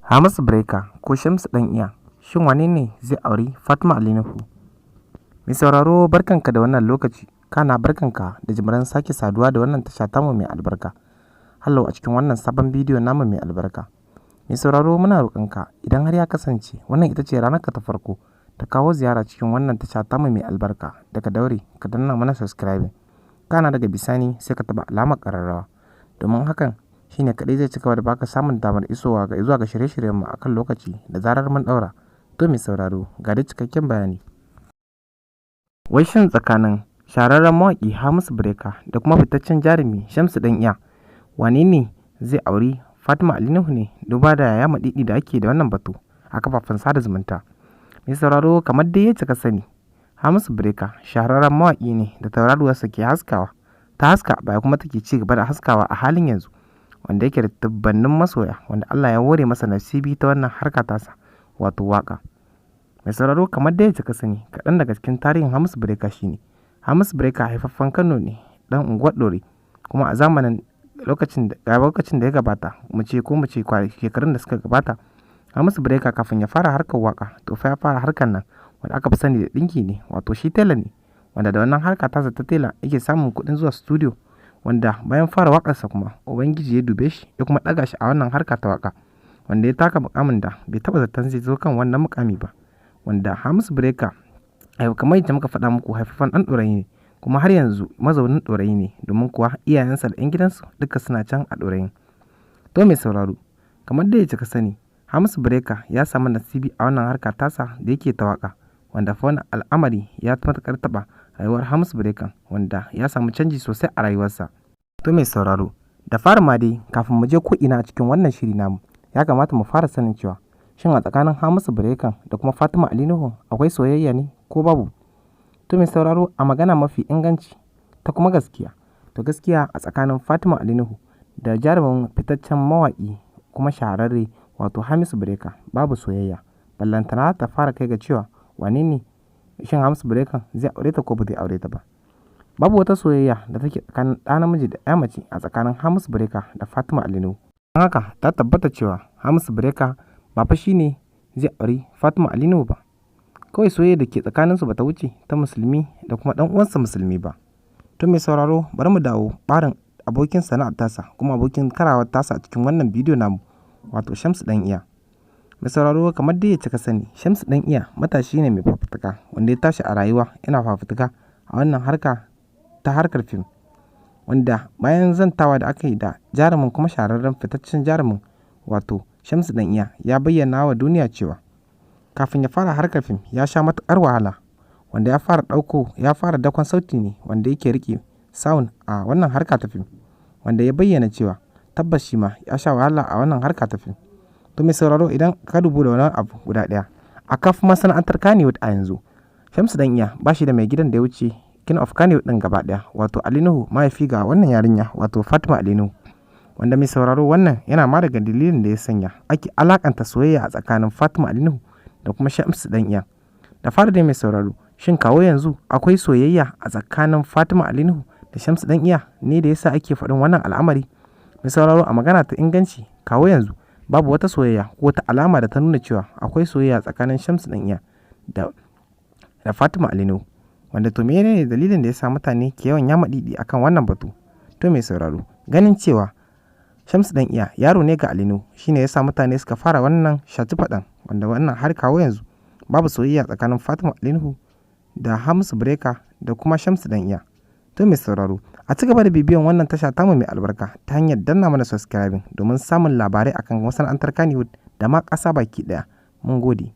Hamisu Breaker ko Shamsu ɗan iya, shin wane ne zai auri Fatima Ali Nuhu? Mai sauraro barkanka da wannan lokaci, kana barkanka da jimirin sake saduwa da wannan tasha tamu mai albarka. Hallo a cikin wannan sabon bidiyo namu mai albarka. Mai sauraro muna roƙonka idan har ya kasance wannan ita ce ranarka ta farko ta kawo ziyara cikin wannan tasha tamu mai albarka, daga daure ka danna mana subscribing. Kana daga bisani sai ka taɓa alamar ƙararrawa. Domin hakan shine kaɗai zai ci gaba da baka samun damar isowa zuwa ga shirye-shiryenmu akan lokaci da zarar mun ɗaura. To mai sauraro ga da cikakken bayani. Wai shin tsakanin shahararren mawaƙi Hamisu Breaker da kuma fitaccen jarumi Shamsu ɗan iya, wane ne zai auri Fatima Ali Nuhu ne, duba da ya maɗiɗi da ake da wannan batu a kafafen sada zumunta? Mai sauraro kamar dai yadda ka sani, Hamisu Breaker shahararren mawaƙi ne da tauraruwarsa ke haskawa, ta haska baya kuma take ci gaba da haskawa a halin yanzu, wanda yake da dubbannin masoya, wanda Allah ya hore masa nasibi ta wannan harka tasa, wato waka. Mai sauraro kamar da yadda ka sani, kaɗan daga cikin tarihin Hamisu Breaker shine Hamisu Breaker haifaffen Kano ne, dan unguwar Ɗore, kuma a zamanin lokacin da ya gabata, mu ce shekarun da suka gabata, Hamisu Breaker kafin ya fara harkar waka, to fa ya fara harkar nan wanda aka fi sani da ɗinki ne, wato shi tela ne, wanda da wannan harka tasa ta tela yake samun kuɗin zuwa studio, wanda bayan fara waƙarsa kuma ubangiji ya dube shi ya kuma ɗaga shi a wannan harka ta waƙa, wanda ya taka mukamin da bai taɓa zaton zai zo kan wannan mukami ba, wanda Hamisu Breaker kamar yadda muka faɗa muku haifafan ɗan Ɗorayi ne, kuma har yanzu mazaunin Ɗorayi ne, domin kuwa iyayensa da 'yan gidansu duka suna can a Ɗorayin. To mai sauraro kamar da yadda ka sani, Hamisu Breaker ya samu nasibi a wannan harka tasa da yake ta waƙa, wanda fa wannan al'amari ya matuƙar taɓa rayuwar Hamisu Breaker, wanda ya samu canji sosai a rayuwarsa. To mai sauraro, da fara ma dai kafin mu je ko ina a cikin wannan shiri namu, ya kamata mu fara sanin cewa shin a tsakanin Hamisu Breaker da kuma Fatima Ali Nuhu akwai soyayya ne ko babu? To mai sauraro, a magana mafi inganci ta kuma gaskiya, to gaskiya a tsakanin Fatima Ali Nuhu da jarumin fitaccen mawaƙi kuma shahararre wato Hamisu Breaker babu soyayya, ballantana ta fara kai ga cewa wane ne shin Hamisu Breaker zai aure ta ko ba zai aure ta ba. Babu wata soyayya da take tsakanin ɗa namiji da ya mace a tsakanin Hamisu Breaker da Fatima Ali Nuhu. Don haka ta tabbata cewa Hamisu Breaker ba fa shi ne zai auri Fatima Ali Nuhu ba. Kawai soyayya da ke tsakaninsu bata wuce ta musulmi da kuma ɗan uwansa musulmi ba. To mai sauraro bari mu dawo ɓarin abokin sana'ar tasa kuma abokin karawar tasa a cikin wannan bidiyo namu, wato Shamsu ɗan iya. Mai sauraro kamar dai ya ka sani, Shamsu ɗan iya matashi ne mai fafutuka, wanda ya tashi a rayuwa yana fafutuka a wannan harkar fim, wanda bayan zantawa da aka yi da jarumin kuma shahararren fitaccen jarumin wato Shamsu ɗan iya, ya bayyana wa duniya cewa kafin ya fara harkar fim ya sha matuƙar wahala, wanda ya fara dakon sauti ne, wanda yake rike sound a wannan harka ta fim, wanda ya bayyana cewa tabbas shi ma ya sha wahala a wannan harka ta fim. To mai sauraro idan ka dubu da wani abu guda ɗaya, a kafin masana'antar Kannywood a yanzu, Shamsu ɗan iya ba shi da mai gidan da ya wuce King of Kannywood ɗin gaba ɗaya, wato Ali Nuhu, mahaifi ga wannan yarinya wato Fatima Ali Nuhu, wanda mai sauraro wannan yana ma daga dalilin da ya sanya ake alakanta soyayya a tsakanin Fatima Ali Nuhu da kuma Shamsu ɗan iya. Da fara dai mai sauraro, shin kawo yanzu akwai soyayya a tsakanin Fatima Ali Nuhu da Shamsu ɗan iya ne da yasa ake faɗin wannan al'amari? Mai sauraro a magana ta inganci, kawo yanzu babu wata soyayya ko wata alama da ta nuna cewa akwai soyayya tsakanin Shamsu ɗan iya da Fatima Ali Nuhu. Wanda to menene dalilin da yasa mutane ke yawan yamaɗiɗi akan wannan batu? To mai sauraro, ganin cewa Shamsu ɗan iya yaro ne ga Ali Nuhu shine yasa mutane suka fara wannan shaci faɗan, wanda wannan har kawo yanzu babu soyayya tsakanin Fatima Ali Nuhu da Hamisu Breaker da kuma Shamsu ɗan iya. To mai sauraro, a ci gaba da bibiyan wannan tasha tamu mai albarka ta hanyar danna mana subscribing domin samun labarai akan masana'antar Kannywood da ma ƙasa baki ɗaya. Mun gode.